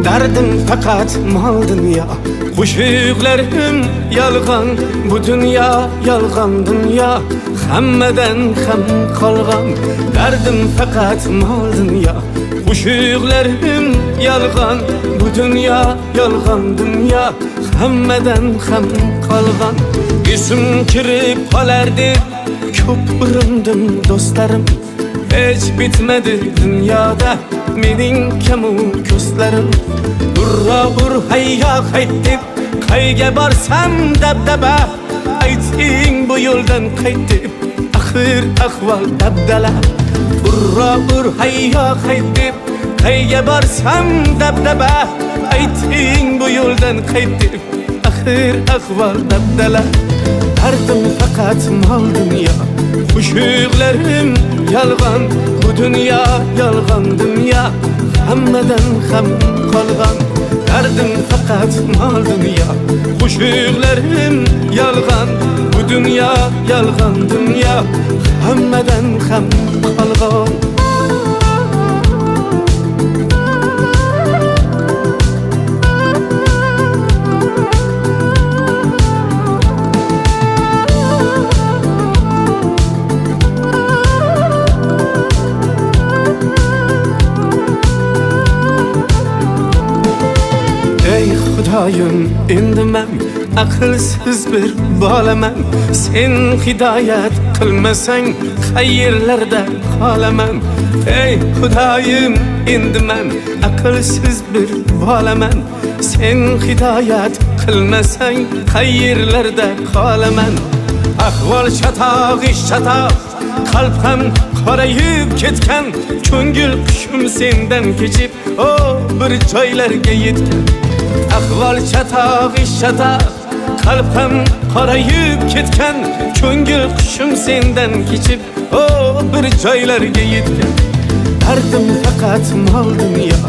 Derdim fakat mal dünya. Qo'shiqlarim yolg'on, bu dünya yolg'on dünya. Hammadan ham qolgan derdim fakat mal dünya. Qo'shiqlarim yolg'on, bu dünya yolg'on dünya. Hammadan ham qolgan esim kirib qolardi. Ko'p urindim do'stlarim, hech bitmadi dunyoda mening kamu ko'zlarim. Urra ur hayya qaytib, qayga borsam dabdaba. Ayting bu yo'ldan qaytib, axir ahvol dabdala. Urra ur hayya qaytib, qayga borsam dabdaba. Ayting bu yo'ldan qaytib, axir ahvol dabdala. Derdim fakat mal dünya. Qo'shiqlarim yolg'on, bu dünya yolg'on dünya. Hammadan ham qolgan derdim fakat mal dünya. Qo'shiqlarim yolg'on, bu dünya yolg'on dünya. Hammadan ham qolgan. Xudoyim endi men aqlsiz bir bolaman. Sen hidoyat qilmasang qayerlarda qolaman. Ey Xudoyim endi men aqlsiz bir bolaman. Sen hidoyat qilmasang qayerlarda qolaman. Ahvol chatoq ish chatoq, qalb ham qorayib ketgan. Ko'ngil qushim sendan kechib bir joylarga yetgan. Ahvol chatoq ish chatoq, qalb ham qorayib ketgan. Ko'ngil qushim sendan kechib bir joylarga yetgan. Derdim fakat mal dünya.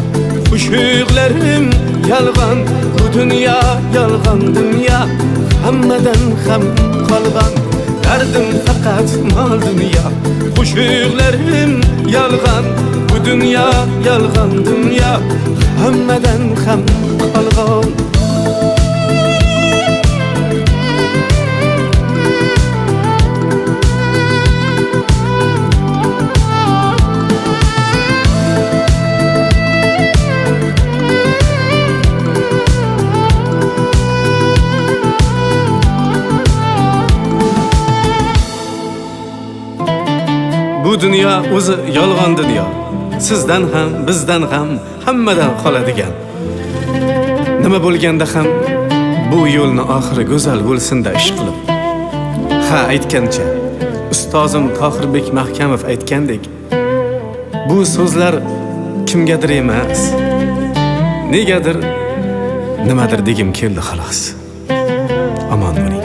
Qo'shiqlarim yolg'on, bu dünya yolg'on dünya. Hammadan ham qolgan derdim fakat mal dünya. Qo'shiqlarim yolg'on, bu dünya yolg'on dünya. Hammadan ham qolgan. Bu dünya o'zi yolg'on dunyo. Sizdan ham, bizdan ham, hammadan qoladigan. Nima bo'lganda ham bu yo'lni oxiri go'zal bo'lsin-da ish qilib. Ha, aytgancha ustozim Tohirbek Mahkamov aytgandek, bu so'zlar kimgadir emas, negadir, nimadir degim keldi xolos. Omon bo'ling.